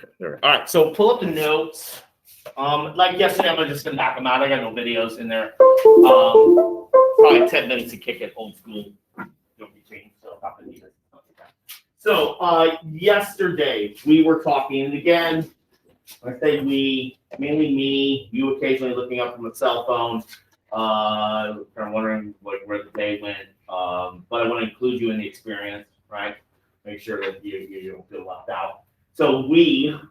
Okay. All right. So pull up the notes. Like yesterday, I'm just gonna knock them out. I got no videos in there. Probably 10 minutes to kick it old school. Don't be changed. So not gonna need it. So yesterday we were talking, and again, I say we, mainly me, you occasionally looking up from a cell phone, kind of wondering where the day went. But I want to include you in the experience, right? Make sure that you don't feel left out. So we're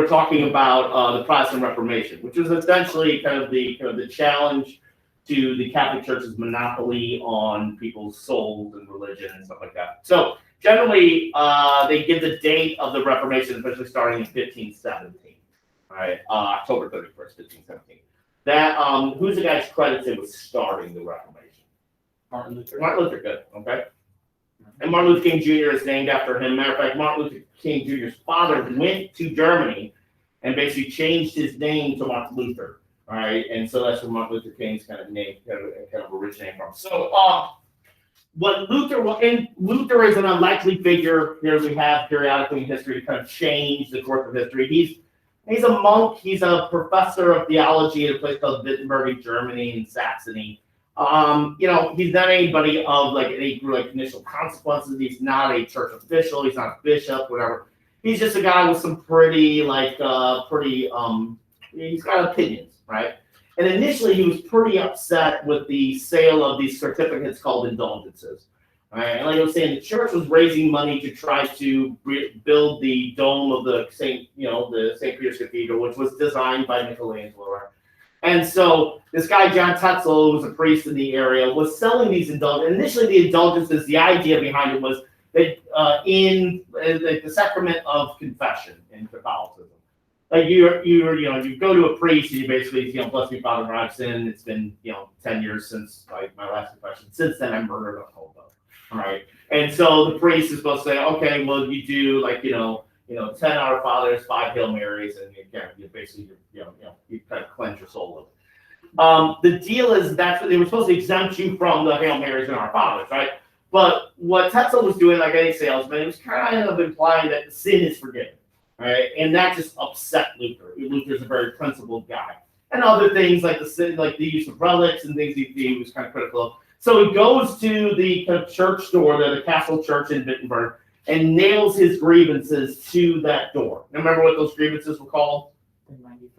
talking about the Protestant Reformation, which was essentially kind of the challenge to the Catholic Church's monopoly on people's souls and religion and stuff like that. So generally, they give the date of the Reformation, especially starting in 1517, right? October 31st, 1517. That who's the guy's credited with starting the Reformation? Martin Luther. Martin Luther, good. Okay. And Martin Luther King Jr. is named after him. Matter of fact, Martin Luther King Jr.'s father went to Germany and basically changed his name to Martin Luther. All right, and so that's where Martin Luther King's kind of name kind of originated from. So, what Luther is an unlikely figure. Here we have periodically in history to kind of change the course of history. He's a monk. He's a professor of theology at a place called Wittenberg in Germany in Saxony. He's not anybody of any initial consequences. He's not a church official. He's not a bishop, whatever. He's just a guy with some pretty he's got opinions, right? And initially he was pretty upset with the sale of these certificates called indulgences, right? And like I was saying, the church was raising money to try to build the dome of the St. Peter's Cathedral, which was designed by Michelangelo, right? And so this guy, John Tetzel, who was a priest in the area, was selling these indulgences. Initially, the indulgences, the idea behind it was that in the sacrament of confession in Catholicism, like you go to a priest and you basically, bless me, Father, I've sinned. It's been 10 years since my last confession. Since then, I murdered a hobo. All right, and so the priest is supposed to say, okay, well, you do 10 Our Fathers, 5 Hail Marys, and you kind of cleanse your soul of it. The deal is that's what they were supposed to exempt you from the Hail Marys and Our Fathers, right? But what Tetzel was doing, like any salesman, he was kind of implying that the sin is forgiven, right? And that just upset Luther. Luther's a very principled guy, and other things like the use of relics and things he was kind of critical of. So he goes to the kind of church door, the Castle Church in Wittenberg, and nails his grievances to that door. Remember what those grievances were called?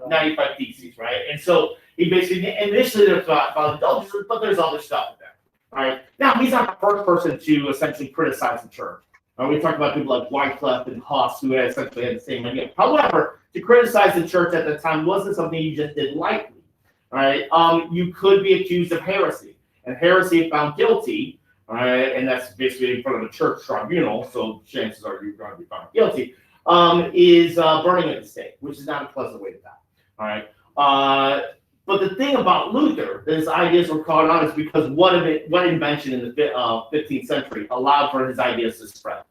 95 Theses, right? And so he basically, initially there's about indulgences, but there's other stuff in there. All right. Now, he's not the first person to essentially criticize the church. We talked about people like Wycliffe and Huss, who essentially had the same idea. However, to criticize the church at the time wasn't something you just did lightly. All right. You could be accused of heresy. And heresy, if found guilty, all right, and that's basically in front of a church tribunal, so chances are you're going to be found guilty, is burning at the stake, which is not a pleasant way to die. All right. But the thing about Luther, his ideas were caught on, is because what invention in the 15th century allowed for his ideas to spread?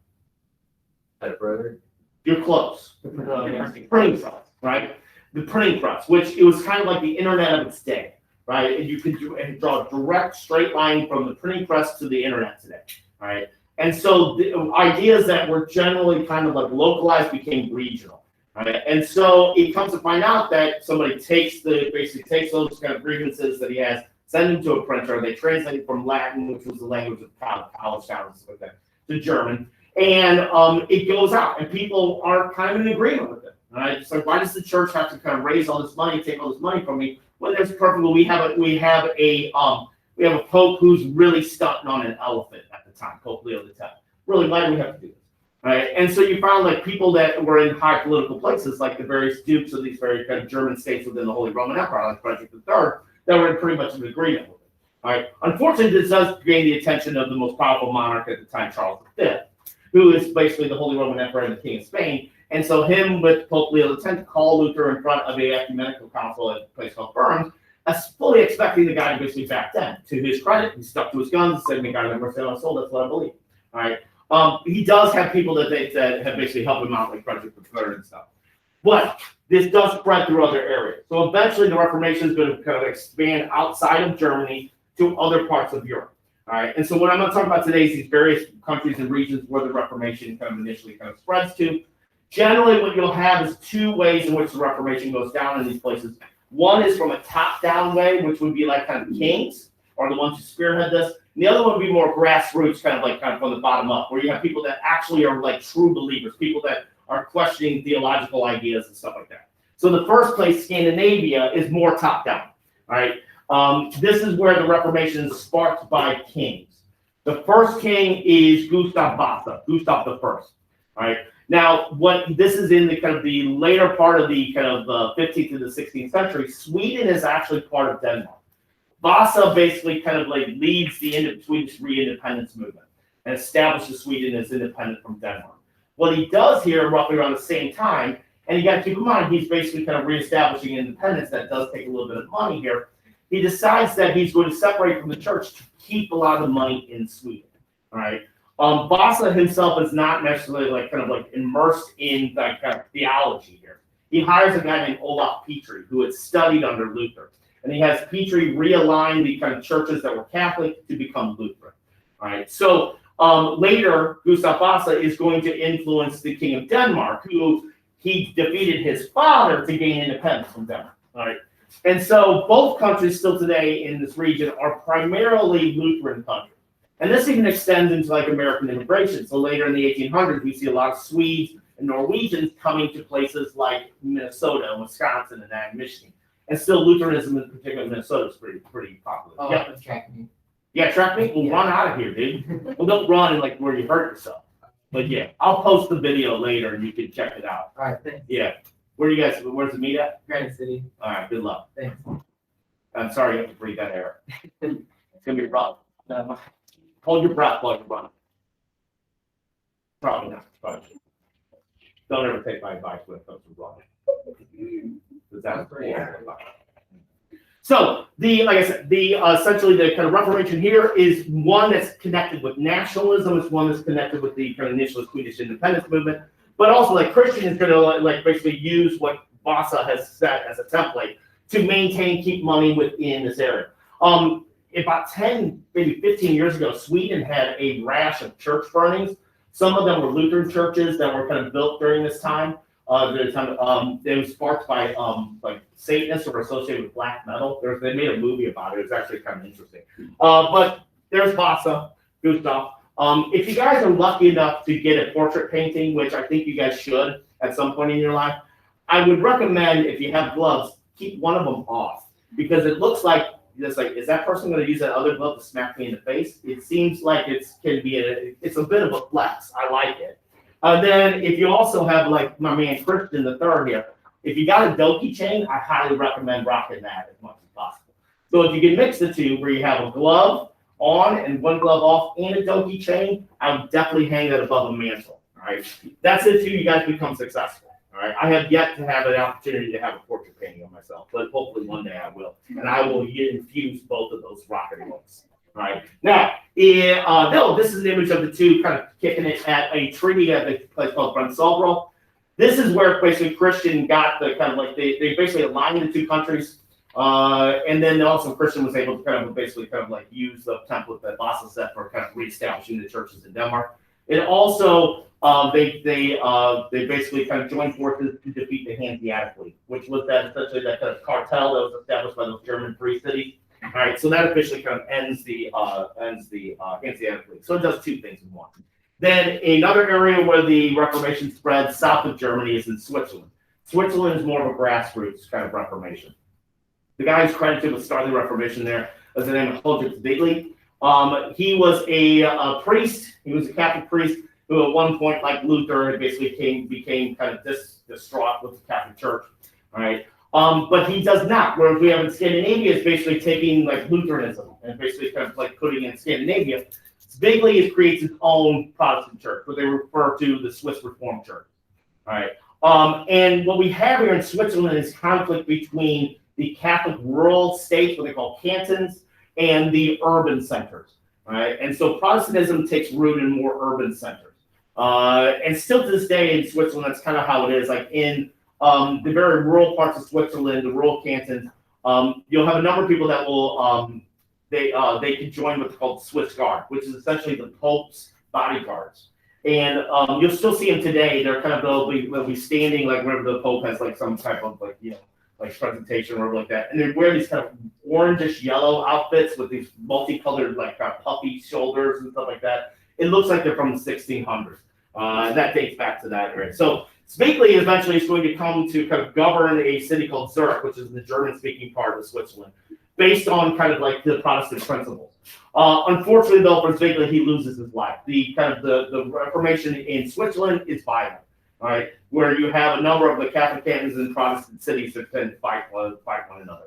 You're close. The printing press, right? The printing press, which it was kind of like the internet of its day. Right, and you could draw a direct straight line from the printing press to the internet today, right? And so the ideas that were generally kind of localized became regional, right? And so it comes to find out that somebody basically takes those kind of grievances that he has, send them to a printer, they translate it from Latin, which was the language of college towns like that, to German, and it goes out, and people are kind of in agreement with it, right? It's like, why does the church have to kind of raise all this money, take all this money from me? Well, there's perfectly. We have a pope who's really stunting on an elephant at the time, Pope Leo X. Really, why do we have to do this, right? And so you found people that were in high political places, like the various dukes of these very kind of German states within the Holy Roman Empire, like Frederick III, that were in pretty much an agreement with it. All right. Unfortunately, this does gain the attention of the most powerful monarch at the time, Charles V, who is basically the Holy Roman Emperor and the King of Spain. And so him with Pope Leo X call Luther in front of a ecumenical council at a place called Worms, fully expecting the guy to basically back down. To his credit, he stuck to his guns and said, "May God have mercy on my soul." That's what I believe. All right. He does have people that have basically helped him out, like Frederick III and stuff. But this does spread through other areas. So eventually, the Reformation is going to kind of expand outside of Germany to other parts of Europe. All right. And so what I'm going to talk about today is these various countries and regions where the Reformation kind of initially kind of spreads to. Generally, what you'll have is two ways in which the Reformation goes down in these places. One is from a top-down way, which would be like kind of kings, or the ones who spearhead this. And the other one would be more grassroots, kind of from the bottom up, where you have people that actually are like true believers, people that are questioning theological ideas and stuff like that. So the first place, Scandinavia, is more top-down. All right. This is where the Reformation is sparked by kings. The first king is Gustav Vasa, Gustav the First. All right. Now, what this is in the kind of the later part of the kind of 15th to the 16th century. Sweden is actually part of Denmark. Vasa basically kind of like leads the Swedish re-independence movement and establishes Sweden as independent from Denmark. What he does here, roughly around the same time, and you got to keep in mind, he's basically kind of reestablishing independence. That does take a little bit of money here. He decides that he's going to separate from the church to keep a lot of the money in Sweden. All right. Vasa himself is not necessarily like kind of like immersed in that kind of theology here. He hires a guy named Olaf Petri, who had studied under Luther, and he has Petri realign the kind of churches that were Catholic to become Lutheran. All right. So later, Gustav Vasa is going to influence the King of Denmark, who he defeated his father to gain independence from Denmark. All right. And so both countries still today in this region are primarily Lutheran countries. And this even extends into like American immigration. So later in the 1800s, we see a lot of Swedes and Norwegians coming to places like Minnesota and Wisconsin and Michigan. And still Lutheranism, in particular Minnesota, is pretty popular. Oh, yeah. Track me. Yeah, track me. Well, run out of here, dude. Well, don't run in like where you hurt yourself. But yeah, I'll post the video later and you can check it out. All right, thanks. Yeah. Where's the meet at? Granite City. All right, good luck. Thanks. I'm sorry you have to breathe that air. It's going to be rough. Hold your breath while you run. Probably not. Probably. Don't ever take my advice when it comes to running. That's horrible. So like I said, essentially the kind of Reformation here is one that's connected with nationalism. It's one that's connected with the kind of initial Swedish independence movement. But also, like Christian is going to like basically use what Vasa has set as a template to keep money within this area. About 10, maybe 15 years ago, Sweden had a rash of church burnings. Some of them were Lutheran churches that were kind of built during this time. They were sparked by like Satanists or associated with black metal. They made a movie about it. It was actually kind of interesting. But there's Vasa, Gustav. If you guys are lucky enough to get a portrait painting, which I think you guys should at some point in your life, I would recommend, if you have gloves, keep one of them off, because it looks like is that person going to use that other glove to smack me in the face? It seems like it's a bit of a flex. I like it. Then if you also have like my man Christian the third here, if you got a donkey chain, I highly recommend rocking that as much as possible. So if you can mix the two, where you have a glove on and one glove off and a donkey chain, I would definitely hang that above a mantle. All right, that's it too. You guys become successful. All right, I have yet to have an opportunity to have a portrait painting of myself, but hopefully one day I will, and I will infuse both of those rocket looks. All right, now, this is an image of the two kind of kicking it at a treaty at a place called Brunsalbro. This is where basically Christian got the kind of like they basically aligned the two countries. And then also Christian was able to kind of like use the template that Vasa set for kind of reestablishing the churches in Denmark. It also they basically kind of joined forces to defeat the Hanseatic League, which was essentially that kind of cartel that was established by those German free cities. All right, so that officially kind of ends the Hanseatic League. So it does two things in one. Then another area where the Reformation spread south of Germany is in Switzerland. Switzerland is more of a grassroots kind of Reformation. The guy who's credited with starting the Reformation there is the name of Huldrych Zwingli. He was a priest. He was a Catholic priest who at one point, like Luther, basically became kind of distraught with the Catholic Church. All right. But he does not. Whereas we have in Scandinavia is basically taking like Lutheranism and basically kind of like putting in Scandinavia. Zwingli creates his own Protestant church, what they refer to the Swiss Reformed Church. All right. And what we have here in Switzerland is conflict between the Catholic rural states, what they call cantons, and the urban centers. Right? And so Protestantism takes root in more urban centers. And still to this day in Switzerland, that's kind of how it is. Like in the very rural parts of Switzerland, the rural cantons, you'll have a number of people that will they can join what's called Swiss Guard, which is essentially the Pope's bodyguards. And you'll still see them today. They're kind of they'll be standing like whenever the Pope has like some type of like like presentation or whatever like that, and they wear these kind of orangish yellow outfits with these multicolored like kind of puffy shoulders and stuff like that. It looks like they're from the 1600s. That dates back to that era. So Zwingli eventually is going to come to kind of govern a city called Zurich, which is the German-speaking part of Switzerland, based on kind of like the Protestant principles. Unfortunately, though, for Zwingli, he loses his life. The Reformation in Switzerland is violent, right? Where you have a number of the Catholic cantons and Protestant cities that tend to fight one another.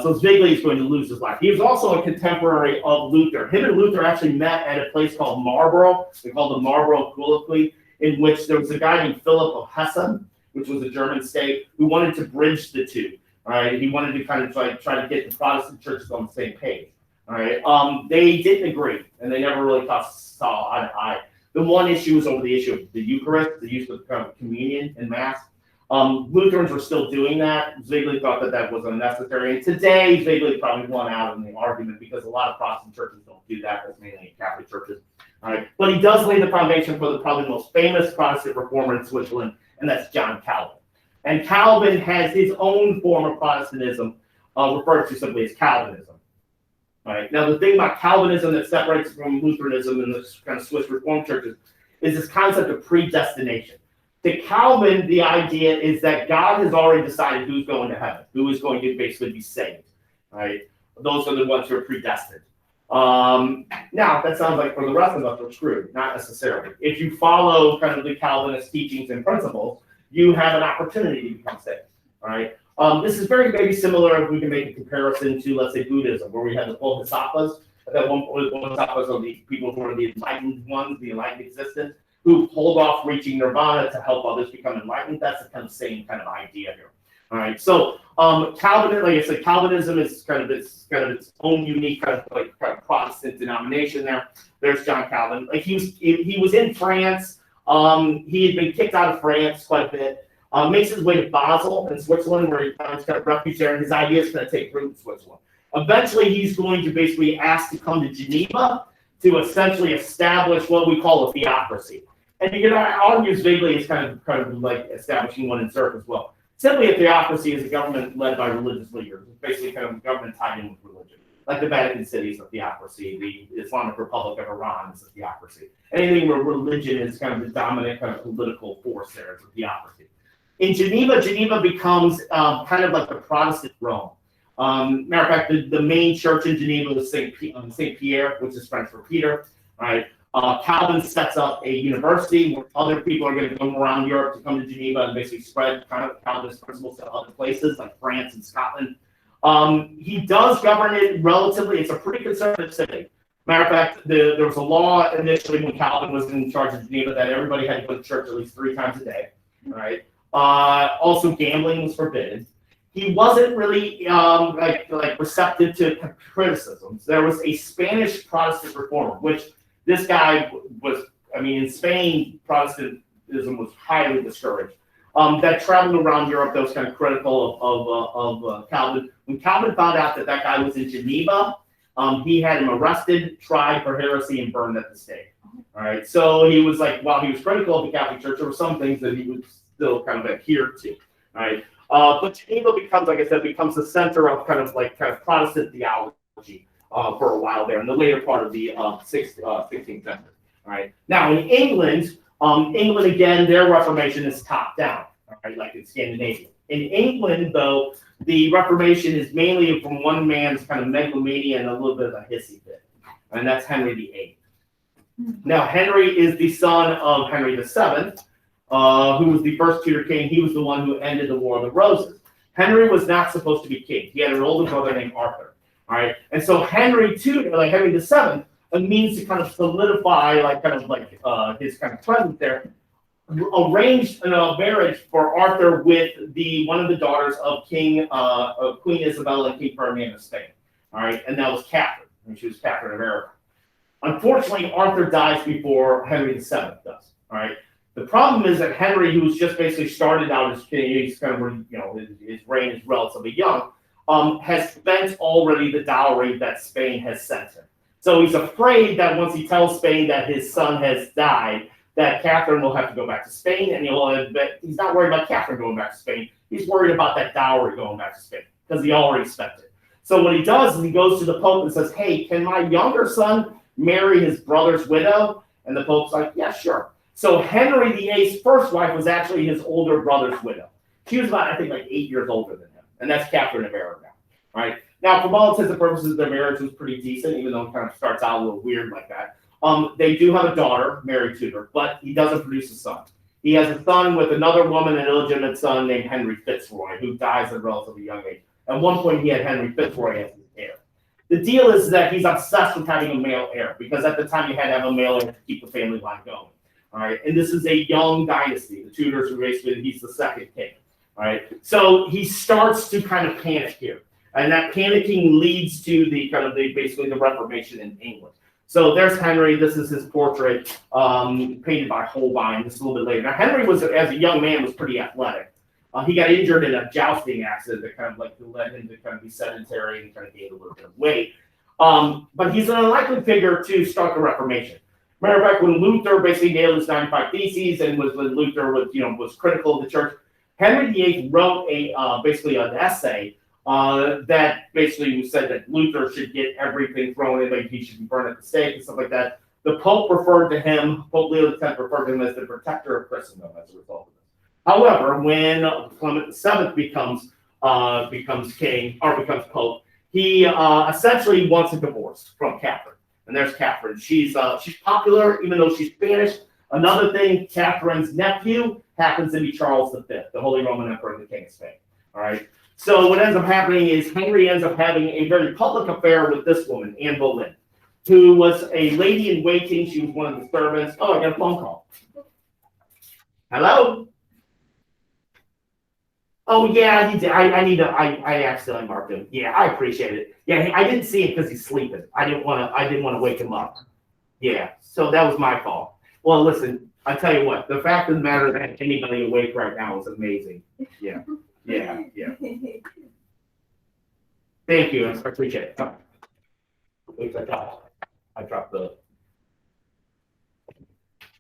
So Zwingli is going to lose his life. He was also a contemporary of Luther. Him and Luther actually met at a place called Marlborough. They called the Marlborough Colloquy, in which there was a guy named Philip of Hesse, which was a German state, who wanted to bridge the two. All right, he wanted to kind of try to get the Protestant churches on the same page. All right, they didn't agree, and they never really saw eye to eye. The one issue was over the issue of the Eucharist, the use of kind of communion and Mass. Lutherans were still doing that. Zwingli thought that that was unnecessary. And today, Zwingli probably won out in the argument because a lot of Protestant churches don't do that. That's mainly Catholic churches. All right, but he does lay the foundation for the probably most famous Protestant reformer in Switzerland, and that's John Calvin. And Calvin has his own form of Protestantism, referred to simply as Calvinism. All right. Now, the thing about Calvinism that separates from Lutheranism and the kind of Swiss Reformed churches is this concept of predestination. To Calvin, the idea is that God has already decided who's going to heaven, who is going to basically be saved. Right? Those are the ones who are predestined. Now, that sounds like for the rest of us, we're screwed. Not necessarily. If you follow kind of the Calvinist teachings and principles, you have an opportunity to become saved. All right. This is very maybe similar if we can make a comparison to, let's say, Buddhism, where we have the Bodhisattvas. That one Bodhisattvas are the people who are the enlightened ones, the enlightened existence, who hold off reaching nirvana to help others become enlightened. That's the kind of same kind of idea here. All right. So Calvinism, like I said, Calvinism is kind of its own unique kind of Protestant denomination. There's John Calvin. Like he was in France. He had been kicked out of France quite a bit. Makes his way to Basel in Switzerland, where he finds kind of refuge there, and his ideas going to take root in Switzerland. Eventually, he's going to basically ask to come to Geneva to essentially establish what we call a theocracy. And you can argue Zwingli is kind of like establishing one in Zurich as well. Simply, a theocracy is a government led by religious leaders. It's basically kind of a government tied in with religion. Like the Vatican City is a theocracy. The Islamic Republic of Iran is a theocracy. Anything where religion is kind of the dominant kind of political force there is a theocracy. In Geneva becomes kind of like the Protestant Rome. Matter of fact, the main church in Geneva is Saint Pierre, which is French for Peter. Right? Calvin sets up a university where other people are going to come around Europe to come to Geneva and basically spread kind of Calvinist principles to other places like France and Scotland. He does govern it relatively. It's a pretty conservative city. Matter of fact, there was a law initially when Calvin was in charge of Geneva that everybody had to go to church at least 3 times a day. Right? Also, gambling was forbidden. He wasn't really like receptive to criticisms. There was a Spanish Protestant reformer, which this guy was. I mean, in Spain, Protestantism was highly discouraged. That traveled around Europe. That was kind of critical of Calvin. When Calvin found out that guy was in Geneva, he had him arrested, tried for heresy, and burned at the stake. All right. So he was like, while he was critical of the Catholic Church, there were some things that he would still kind of adhere to, right? But Geneva becomes, like I said, the center of kind of Protestant theology for a while there in the later part of the 16th century. All right. Now in England again, their Reformation is top down, all right, like in Scandinavia. In England, though, the Reformation is mainly from one man's kind of megalomania and a little bit of a hissy fit, and that's Henry VIII. Now Henry is the son of Henry VII. Who was the first Tudor king. He was the one who ended the War of the Roses. Henry was not supposed to be king. He had an older brother named Arthur. All right, and so Henry VII, means to kind of solidify, his kind of presence there, arranged a marriage for Arthur with one of the daughters of Queen Isabella and King Ferdinand of Spain. All right, and that was Catherine, and she was Catherine of Aragon. Unfortunately, Arthur dies before Henry VII does. All right. The problem is that Henry, who's just basically started out as king, he's kind of, his reign is relatively young, has spent already the dowry that Spain has sent him. So he's afraid that once he tells Spain that his son has died, that Catherine will have to go back to Spain, and he's not worried about Catherine going back to Spain. He's worried about that dowry going back to Spain because he already spent it. So what he does is he goes to the Pope and says, hey, can my younger son marry his brother's widow? And the Pope's like, yeah, sure. So Henry VIII's first wife was actually his older brother's widow. She was about, I think, like 8 years older than him. And that's Catherine of Aragon, right? Now, for all intents and purposes, their marriage was pretty decent, even though it kind of starts out a little weird like that. They do have a daughter, Mary Tudor, but he doesn't produce a son. He has a son with another woman, an illegitimate son named Henry Fitzroy, who dies at a relatively young age. At one point, he had Henry Fitzroy as his heir. The deal is that he's obsessed with having a male heir, because at the time you had to have a male heir to keep the family line going. All right, and this is a young dynasty. The Tudors are basically, he's the second king. All right, so he starts to kind of panic here, and that panicking leads to basically the Reformation in England. So there's Henry. This is his portrait, painted by Holbein. This is a little bit later. Now Henry was, as a young man, was pretty athletic. He got injured in a jousting accident that kind of like led him to kind of be sedentary and kind of gain a little bit of weight. But he's an unlikely figure to start the Reformation. Matter of fact, when Luther basically nailed his 95 Theses and when Luther was critical of the church, Henry VIII wrote basically an essay that basically said that Luther should get everything thrown in, like he should be burned at the stake and stuff like that. The Pope referred to him, Pope Leo X referred to him as the protector of Christendom as a result of this. However, when Clement VII becomes king or becomes pope, he essentially wants a divorce from Catherine. And there's Catherine. She's popular, even though she's Spanish. Another thing, Catherine's nephew happens to be Charles V, the Holy Roman Emperor and the King of Spain. All right. So what ends up happening is Henry ends up having a very public affair with this woman, Anne Boleyn, who was a lady in waiting. She was one of the servants. Oh, I got a phone call. Hello. Oh yeah, he did. I accidentally marked him. Yeah, I appreciate it. Yeah, I didn't see it because he's sleeping. I didn't want to wake him up. Yeah, so that was my fault. Well, listen, I tell you what, the fact of the matter that anybody awake right now is amazing. Yeah. Thank you. I appreciate it. Wait, I dropped the.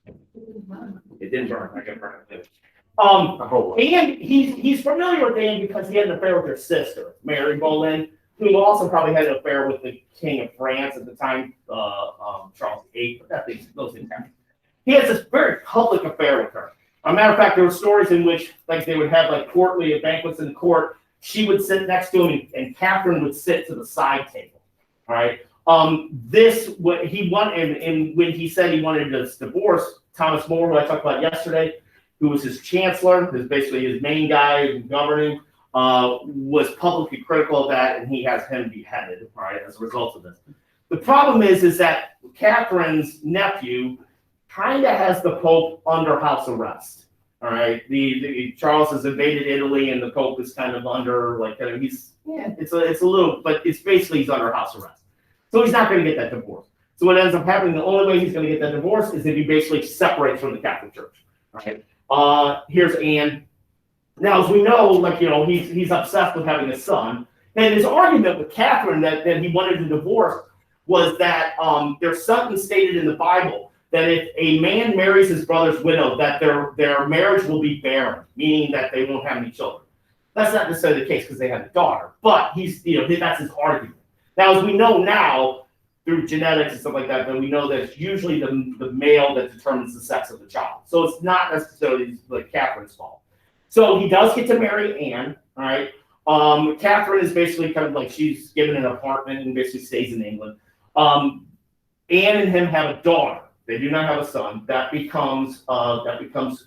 It didn't burn. I can burn it. And he's familiar with Anne because he had an affair with her sister, Mary Boleyn, who also probably had an affair with the King of France at the time, Charles VIII. But those things happen. He has this very public affair with her. As a matter of fact, there were stories in which, like, they would have like courtly banquets in court. She would sit next to him, and Catherine would sit to the side table. All right. What he wanted, and when he said he wanted this divorce, Thomas More, who I talked about yesterday, who was his chancellor, who's basically his main guy governing, was publicly critical of that, and he has him beheaded, right, as a result of this. The problem is that Catherine's nephew kind of has the Pope under house arrest. All right, Charles has invaded Italy, and the Pope is kind of under it's a little, but it's basically he's under house arrest, so he's not going to get that divorce. So what ends up happening, the only way he's going to get that divorce is if he basically separates from the Catholic Church. All right. Here's Anne. Now, as we know, he's obsessed with having a son, and his argument with Catherine that he wanted a divorce was that there's something stated in the Bible that if a man marries his brother's widow, that their marriage will be barren, meaning that they won't have any children. That's not necessarily the case because they have a daughter, but that's his argument. Now, as we know now, through genetics and stuff like that, then we know that it's usually the male that determines the sex of the child. So it's not necessarily like Catherine's fault. So he does get to marry Anne, all right? Catherine is basically kind of like she's given an apartment and basically stays in England. Anne and him have a daughter. They do not have a son. That becomes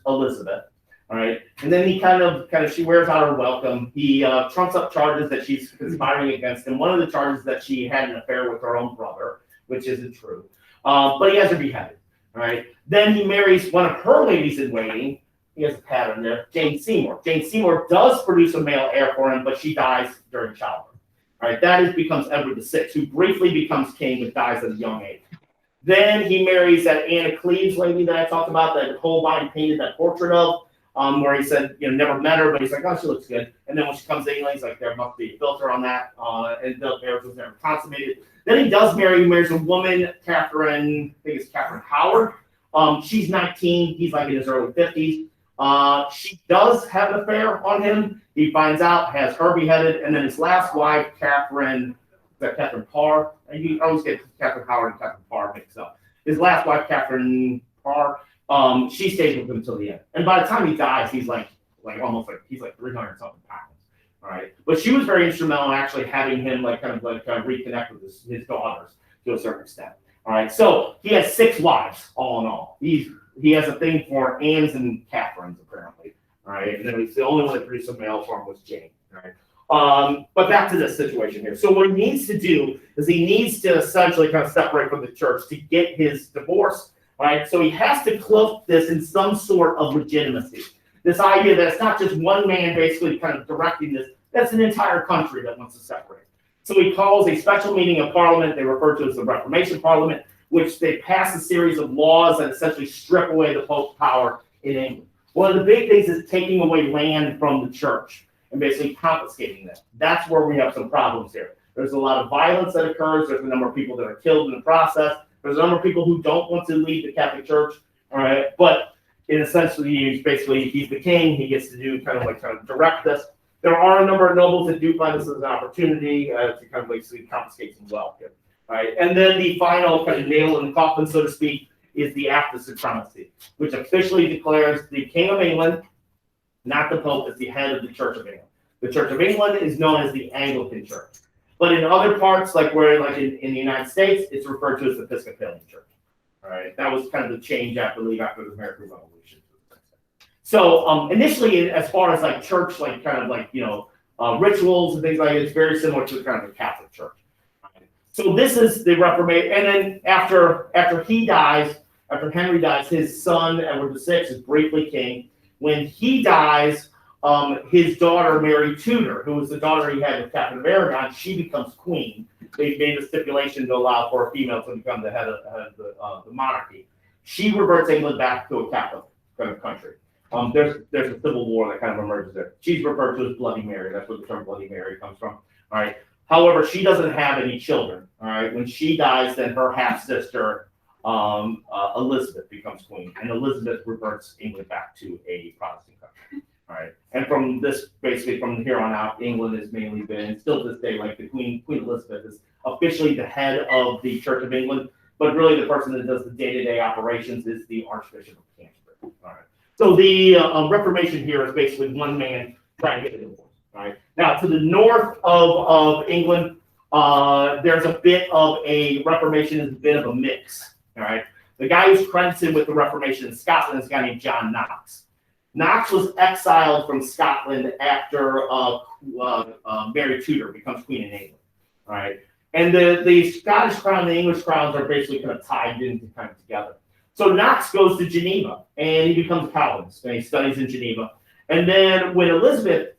Elizabeth, all right? And then he kind of she wears out her welcome. He trumps up charges that she's conspiring against him. One of the charges that she had an affair with her own brother, which isn't true. But he has her beheaded, all right? Then he marries one of her ladies in waiting. He has a pattern there, Jane Seymour. Jane Seymour does produce a male heir for him, but she dies during childbirth. All right, that becomes Edward VI, who briefly becomes king but dies at a young age. Then he marries that Anne of Cleves lady that I talked about, that Holbein painted that portrait of, where he said, never met her, but he's like, oh, she looks good. And then when she comes to England, he's like, there must be a filter on that, and the marriage was never consummated. Then he marries a woman, Catherine, I think it's Catherine Howard, She's 19. He's like in his early 50s. She does have an affair on him. He finds out, has her beheaded, and then his last wife, Catherine Parr. You always get Catherine Howard and Catherine Parr mixed up. His last wife, Catherine Parr, she stays with him until the end. And by the time he dies, he's like he's like 300 something pounds. All right, but she was very instrumental in actually having him reconnect with his daughters to a certain extent. All right, so he has 6 wives all in all. He has a thing for Anne's and Catherine's apparently. All right, and then the only one that produced a male for him was Jane. All right, but back to this situation here. So what he needs to do is he needs to essentially kind of separate from the church to get his divorce. All right, so he has to cloak this in some sort of legitimacy. This idea that it's not just one man basically kind of directing this, that's an entire country that wants to separate. So he calls a special meeting of Parliament, they refer to as the Reformation Parliament, which they pass a series of laws that essentially strip away the Pope's power in England. One of the big things is taking away land from the church and basically confiscating that. That's where we have some problems here. There's a lot of violence that occurs. There's a number of people that are killed in the process. There's a number of people who don't want to leave the Catholic Church, all right? But in essentially, he's the king. He gets to do kind of direct this. There are a number of nobles that do find this as an opportunity to kind of basically confiscate some wealth here. All right, and then the final kind of nail in the coffin, so to speak, is the Act of Supremacy, which officially declares the King of England, not the Pope, as the head of the Church of England. The Church of England is known as the Anglican Church, but in other parts, like in the United States, it's referred to as the Episcopalian Church. All right, that was kind of the change, I believe, after the American Revolution. So initially, as far as like church, rituals and things like that, it's very similar to kind of the Catholic Church. So this is the Reformation, and then after Henry dies, his son Edward VI is briefly king. When he dies, his daughter Mary Tudor, who was the daughter he had with Catherine of Aragon, she becomes queen. They made a stipulation to allow for a female to become the head of the monarchy. She reverts England back to a Catholic kind of country. There's a civil war that kind of emerges there. She's referred to as Bloody Mary. That's where the term Bloody Mary comes from. All right. However, she doesn't have any children. All right. When she dies, then her half sister Elizabeth becomes queen, and Elizabeth reverts England back to a Protestant country. All right. And from this, basically from here on out, England has mainly been, still to this day, like the Queen Elizabeth is officially the head of the Church of England, but really the person that does the day-to-day operations is the Archbishop of Canterbury. All right. So the Reformation here is basically one man trying to get a divorce. Right now, to the north of England, there's a bit of a Reformation, is a bit of a mix. All right, the guy who's credited with the Reformation in Scotland is a guy named John Knox. Knox was exiled from Scotland after Mary Tudor becomes queen in England. All right, and the Scottish crown and the English crowns are basically kind of tied in kind of together. So Knox goes to Geneva and he becomes a Calvinist and he studies in Geneva. And then when Elizabeth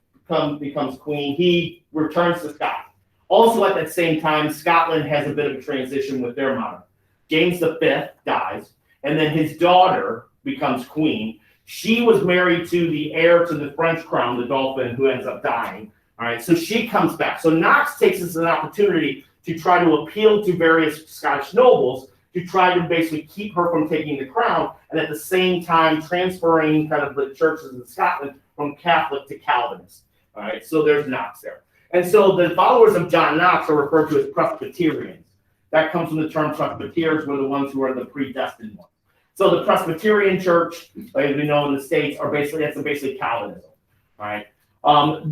becomes queen, he returns to Scotland. Also at that same time, Scotland has a bit of a transition with their monarch. James V dies, and then his daughter becomes queen. She was married to the heir to the French crown, the Dauphin, who ends up dying. All right, so she comes back. So Knox takes this as an opportunity to try to appeal to various Scottish nobles to try to basically keep her from taking the crown, and at the same time transferring kind of the churches in Scotland from Catholic to Calvinist. All right, so there's Knox there. And so the followers of John Knox are referred to as Presbyterians. That comes from the term Presbyterians were the ones who are the predestined ones. So the Presbyterian Church, like we know in the States, that's basically Calvinism. All right.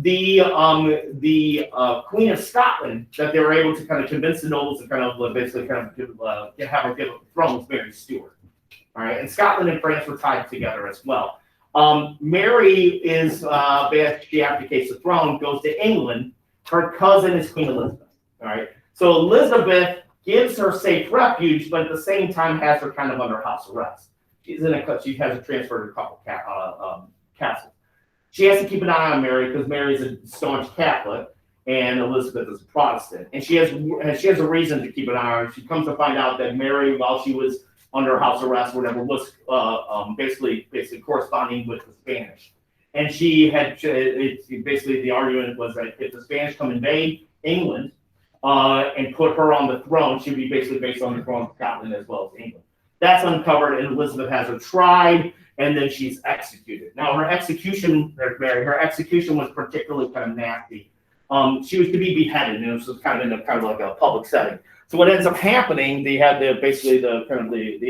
The Queen of Scotland that they were able to kind of convince the nobles to kind of basically kind of have her give up the throne was Mary Stuart. All right, and Scotland and France were tied together as well. Mary is she abdicates the throne, goes to England. Her cousin is Queen Elizabeth. All right, so Elizabeth gives her safe refuge, but at the same time has her kind of under house arrest. She has her transferred to a couple castles. She has to keep an eye on Mary because Mary is a staunch Catholic and Elizabeth is a Protestant. And she has a reason to keep an eye on her. She comes to find out that Mary, while she was under house arrest or whatever, was basically corresponding with the Spanish. And basically the argument was that if the Spanish come invade England and put her on the throne, she'd be basically based on the throne of Scotland as well as England. That's uncovered, and Elizabeth has her tried, and then she's executed. Now, her execution was particularly kind of nasty. She was to be beheaded, and this was kind of like a public setting. So what ends up happening, they had the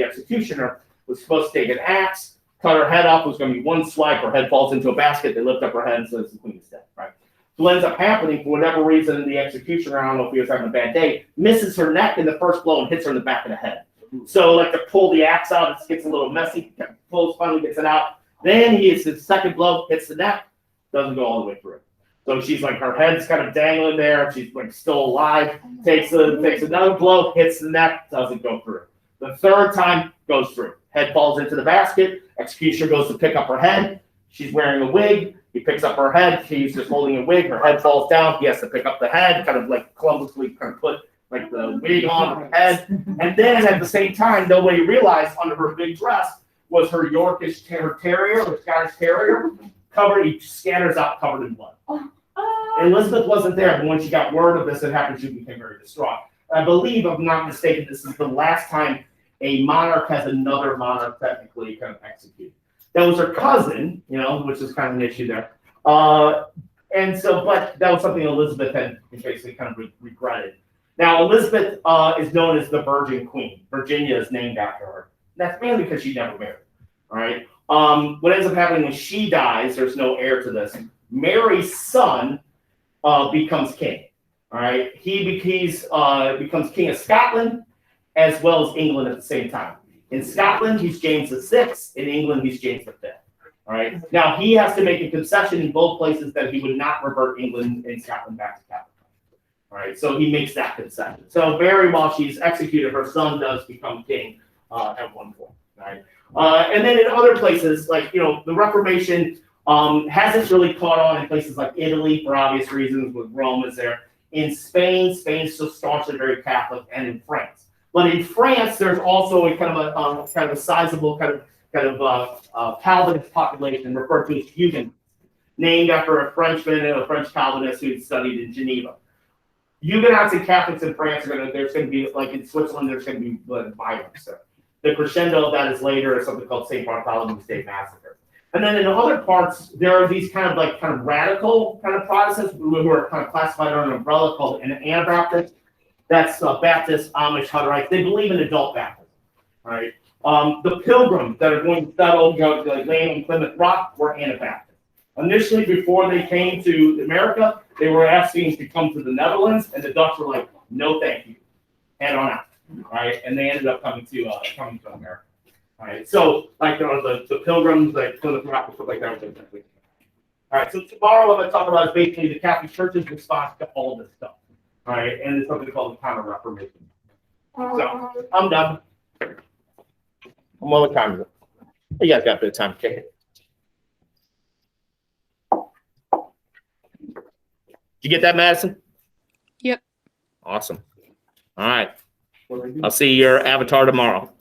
executioner was supposed to take an axe, cut her head off. It was going to be one swipe. Her head falls into a basket. They lift up her head and says the queen is dead, right? So what ends up happening, for whatever reason, the executioner, I don't know if he was having a bad day, misses her neck in the first blow and hits her in the back of the head. So like to pull the axe out, it gets a little messy, finally gets it out. Then he hits his second blow, hits the neck, doesn't go all the way through. So she's like, her head's kind of dangling there. She's like still alive, takes another blow, hits the neck, doesn't go through. The third time goes through. Head falls into the basket. Executioner goes to pick up her head. She's wearing a wig. He picks up her head. She's just holding a wig. Her head falls down. He has to pick up the head, kind of like clumsily kind of put like the wig on her head. And then at the same time, nobody realized under her big dress was her Yorkish Terrier or Scottish Terrier covered. He scatters out covered in blood. Elizabeth wasn't there, but when she got word of this, it happened. She became very distraught. I believe, if I'm not mistaken, this is the last time a monarch has another monarch technically kind of executed. That was her cousin, which is kind of an issue there. And so, but that was something Elizabeth had basically kind of regretted. Now, Elizabeth is known as the Virgin Queen. Virginia is named after her. That's mainly because she never married. All right. What ends up happening when she dies, there's no heir to this. Mary's son becomes king. All right. He becomes king of Scotland as well as England at the same time. In Scotland, he's James VI. In England, he's James V. All right. Now, he has to make a concession in both places that he would not revert England and Scotland back to Catholic. All right. So he makes that concession. So Mary, while she's executed, her son does become king at one point. All right. And then in other places, like, the Reformation hasn't really caught on in places like Italy for obvious reasons, with Rome is there. In Spain's so staunchly very Catholic, and in France. But in France, there's also a kind of a sizable kind of Calvinist population referred to as Huguenots, named after a Frenchman and a French Calvinist who studied in Geneva. Huguenots and Catholics in France there's going to be, like in Switzerland, there's going to be violence there. The crescendo of that is later something called St. Bartholomew's Day Massacre. And then in other parts, there are these kind of radical kind of Protestants who are kind of classified under an umbrella called an Anabaptist. That's Baptist, Amish, Hutterites. They believe in adult baptism. Right? The Pilgrims that are going to settle, like land on Plymouth Rock, were Anabaptists. Initially, before they came to America, they were asking to come to the Netherlands, and the Dutch were like, "No, thank you, head on out." Right? And they ended up coming to America. All right, so like the Pilgrims, like Plymouth Rock, stuff like that. All right, so tomorrow what I'm going to talk about is basically the Catholic Church's response to all this stuff. All right, and it's something called the Counter-Reformation. So I'm done. What time is it? You guys got a bit of time to kick it. Did you get that, Madison? Yep. Awesome. All right. I'll see your avatar tomorrow.